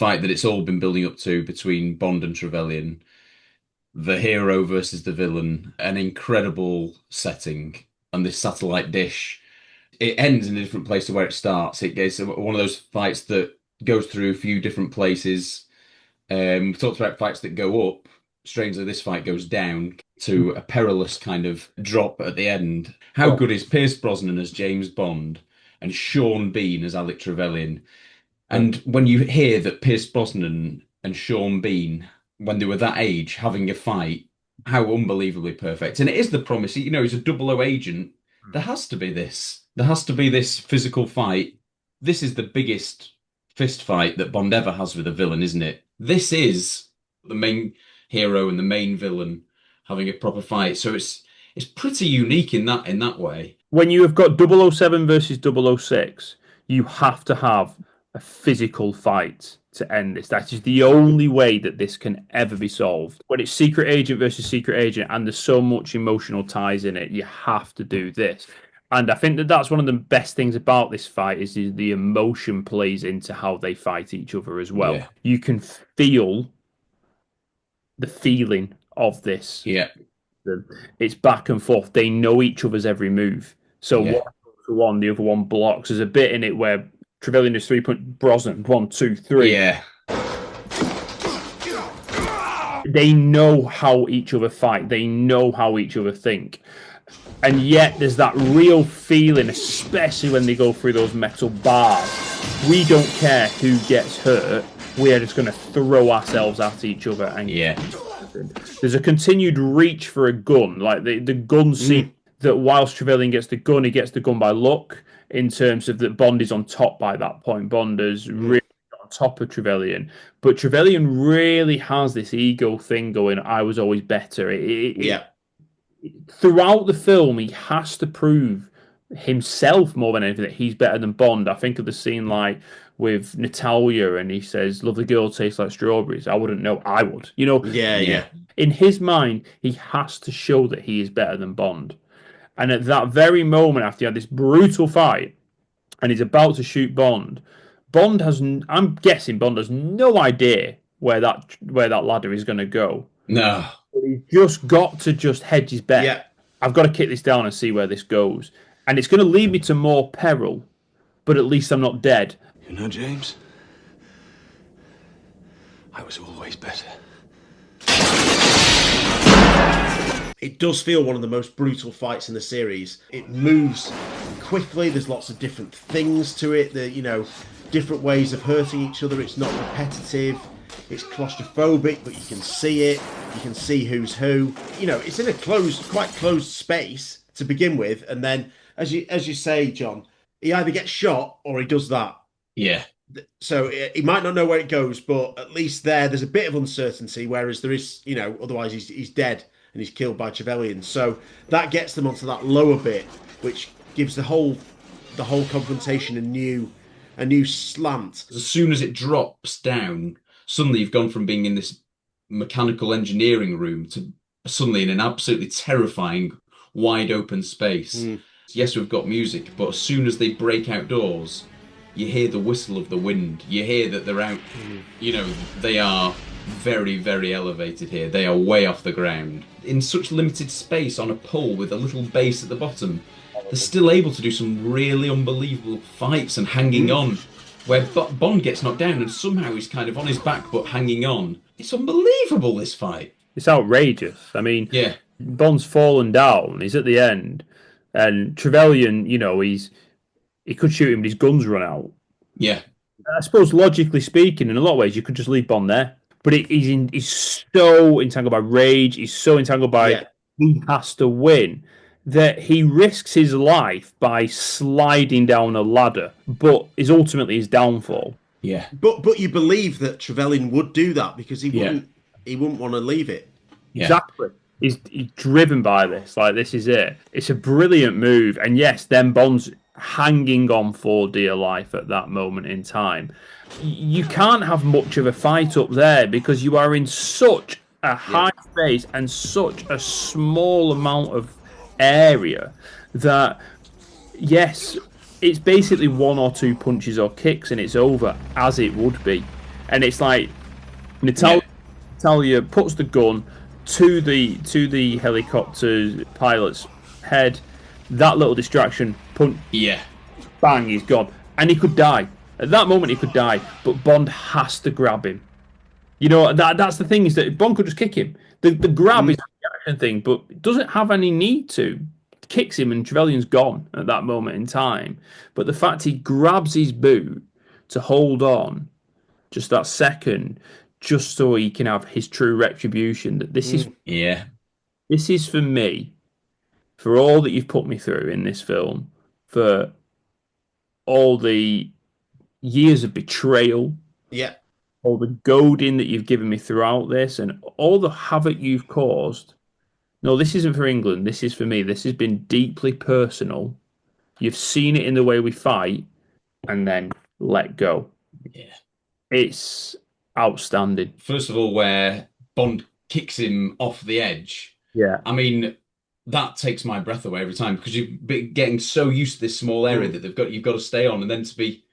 fight that it's all been building up to between Bond and Trevelyan, the hero versus the villain, an incredible setting, and this satellite dish. It ends in a different place to where it starts. It gets one of those fights that goes through a few different places. We've talked about fights that go up. Strangely, this fight goes down to a perilous kind of drop at the end. How good is Pierce Brosnan as James Bond and Sean Bean as Alec Trevelyan? And when you hear that Pierce Brosnan and Sean Bean, when they were that age, having a fight, how unbelievably perfect. And it is the promise. You know, he's a double O agent. There has to be this. There has to be this physical fight. This is the biggest fist fight that Bond ever has with a villain, isn't it? This is the main hero and the main villain having a proper fight. So it's pretty unique in that way. When you have got 007 versus 006, you have to have a physical fight to end this. That is the only way that this can ever be solved. When it's secret agent versus secret agent and there's so much emotional ties in it, you have to do this. And I think that that's one of the best things about this fight is the emotion plays into how they fight each other as well. Yeah. You can feel the feeling of this. Yeah. It's back and forth. They know each other's every move. So one goes for one, the other one blocks. There's a bit in it where Trevelyan is 3-point, Brosnan 1, 2, 3. Yeah. They know how each other fight. They know how each other think. And yet there's that real feeling, especially when they go through those metal bars. We don't care who gets hurt. We are just going to throw ourselves at each other. And there's a continued reach for a gun. Like the gun scene that whilst Trevelyan gets the gun, he gets the gun by luck. In terms of that, Bond is on top by that point. Bond is really on top of Trevelyan. But Trevelyan really has this ego thing going, I was always better. Throughout the film, he has to prove himself more than anything that he's better than Bond. I think of the scene like with Natalia, and he says, "Love the girl tastes like strawberries." I wouldn't know. I would. You know. Yeah. In his mind, he has to show that he is better than Bond. And at that very moment, after he had this brutal fight, and he's about to shoot Bond, I'm guessing Bond has no idea where that ladder is going to go. No. But he's just got to hedge his bet. Yeah. I've got to kick this down and see where this goes. And it's going to lead me to more peril, but at least I'm not dead. You know, James, I was always better. It does feel one of the most brutal fights in the series. It moves quickly. There's lots of different things to it. Different ways of hurting each other. It's not repetitive. It's claustrophobic, but you can see it. You can see who's who. It's in a quite closed space to begin with, and then, as you say, John, he either gets shot or he does that. Yeah. So he might not know where it goes, but at least there's a bit of uncertainty. Whereas there is, otherwise he's dead and he's killed by Trevelyan. So that gets them onto that lower bit, which gives the whole confrontation a new slant. As soon as it drops down, suddenly you've gone from being in this mechanical engineering room to suddenly in an absolutely terrifying, wide open space. Yes, we've got music, but as soon as they break outdoors, you hear the whistle of the wind. You hear that they're out. They are very, very elevated here. They are way off the ground. In such limited space on a pole with a little base at the bottom, they're still able to do some really unbelievable fights and hanging on. Where Bond gets knocked down and somehow he's kind of on his back but hanging on. It's unbelievable, this fight. It's outrageous. I mean, yeah. Bond's fallen down. He's at the end. And Trevelyan, he could shoot him, but his guns run out. Yeah. I suppose, logically speaking, in a lot of ways, you could just leave Bond there. But he's so entangled by rage. He's so entangled by he has to win that he risks his life by sliding down a ladder, but is ultimately his downfall. Yeah. But you believe that Trevelyan would do that because he wouldn't want to leave it. Yeah. Exactly. He's driven by this. Like, this is it. It's a brilliant move. And yes, then Bond's hanging on for dear life at that moment in time. You can't have much of a fight up there because you are in such a high space and such a small amount of area that, yes, it's basically one or two punches or kicks and it's over, as it would be. And it's like Yeah, Natalia puts the gun to the helicopter pilot's head. That little distraction, punch, yeah, bang, he's gone, and he could die. At that moment, he could die, but Bond has to grab him. That's the thing, is that Bond could just kick him. The grab is Mm. a reaction thing, but it doesn't have any need to. Kicks him and Trevelyan's gone at that moment in time. But the fact he grabs his boot to hold on just that second, just so he can have his true retribution. That Mm. yeah. this is for me, for all that you've put me through in this film, for all the years of betrayal, Yeah. all the goading that you've given me throughout this, and all the havoc you've caused. No, this isn't for England. This is for me. This has been deeply personal. You've seen it in the way we fight, and then let go. Yeah. It's outstanding. First of all, where Bond kicks him off the edge. Yeah. I mean, that takes my breath away every time because you've been getting so used to this small area Mm. that you've got to stay on, and then to be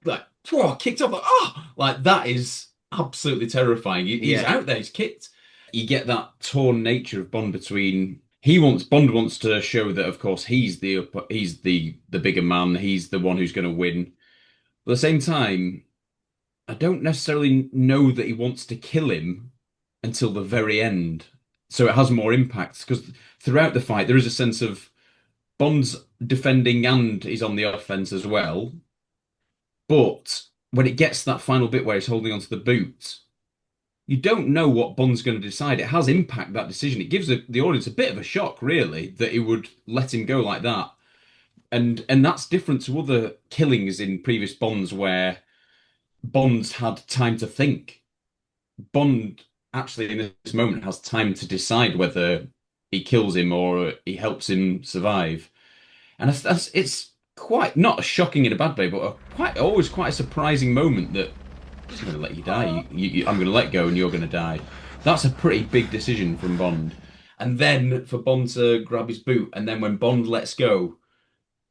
like, whoa, kicked off, like, oh, like that is absolutely terrifying. He's Yeah. out there, he's kicked. You get that torn nature of Bond between Bond wants to show that, of course, he's the bigger man, he's the one who's going to win. But at the same time, I don't necessarily know that he wants to kill him until the very end. So it has more impact because throughout the fight there is a sense of Bond's defending and he's on the offense as well. But when it gets to that final bit where he's holding onto the boot, you don't know what Bond's going to decide. It has impact, that decision. It gives the audience a bit of a shock, really, that he would let him go like that. And that's different to other killings in previous Bonds where Bond's had time to think. Bond actually in this moment has time to decide whether he kills him or he helps him survive. And it's quite not shocking in a bad way, but always quite a surprising moment that I'm going to let you die. I'm going to let go and you're going to die. That's a pretty big decision from Bond. And then for Bond to grab his boot, and then when Bond lets go,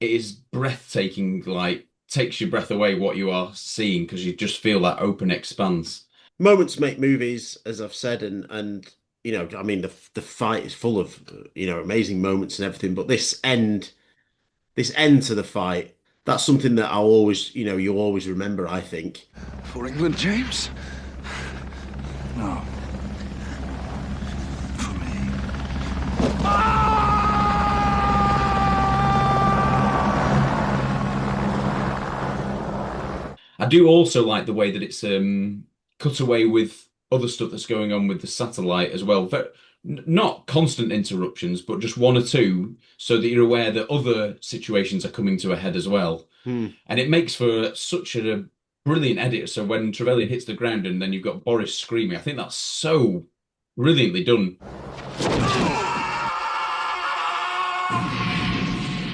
it is breathtaking. Like takes your breath away what you are seeing because you just feel that open expanse. Moments make movies, as I've said, and I mean, the fight is full of amazing moments and everything. But this end to the fight, that's something that I'll always, you'll always remember, I think. For England, James? No. For me. I do also like the way that it's cut away with other stuff that's going on with the satellite as well. Not constant interruptions, but just one or two, so that you're aware that other situations are coming to a head as well. Hmm. And it makes for such a brilliant edit. So when Trevelyan hits the ground and then you've got Boris screaming, I think that's so brilliantly done.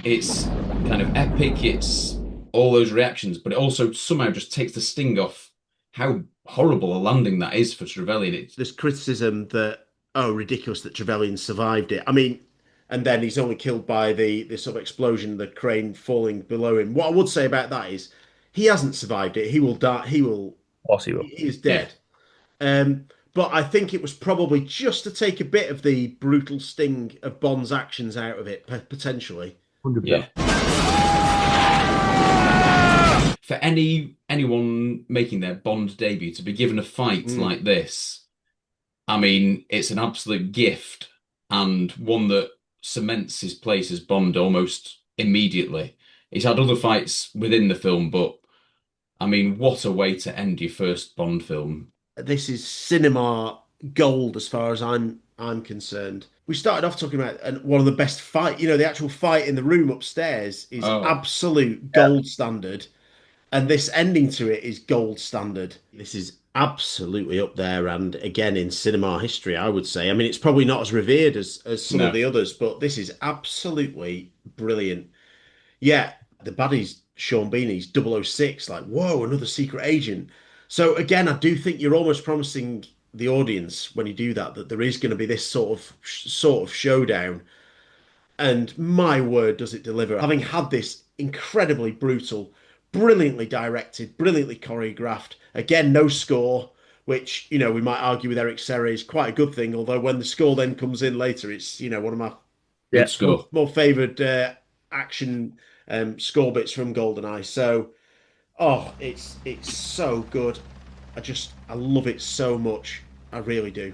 It's kind of epic. It's all those reactions, but it also somehow just takes the sting off how horrible a landing that is for Trevelyan. There's criticism that, oh, ridiculous that Trevelyan survived it. I mean, and then he's only killed by the sort of explosion, the crane falling below him. What I would say about that is he hasn't survived it. He will die. Possible. He is Yeah, dead. But I think it was probably just to take a bit of the brutal sting of Bond's actions out of it, potentially. 100%. yeah. For anyone making their Bond debut to be given a fight Mm. like this, I mean, it's an absolute gift and one that cements his place as Bond almost immediately. He's had other fights within the film, but I mean, what a way to end your first Bond film. This is cinema gold as far as I'm concerned. We started off talking about one of the best fight. The actual fight in the room upstairs is Oh, absolute gold standard, and this ending to it is gold standard. This is absolutely up there, and again in cinema history, I would say. I mean, it's probably not as revered as some of no. the others, but this is absolutely brilliant. Yeah, the baddie's Sean Beanie's 006, like, whoa, another secret agent. So again, I do think you're almost promising the audience when you do that that there is going to be this sort of showdown. And my word, does it deliver? Having had this incredibly brutal brilliantly directed, brilliantly choreographed. Again, no score, which, we might argue with Eric Serra is quite a good thing. Although when the score then comes in later, it's, one of my Good Yeah. score. more favoured action score bits from GoldenEye. So, it's so good. I love it so much. I really do.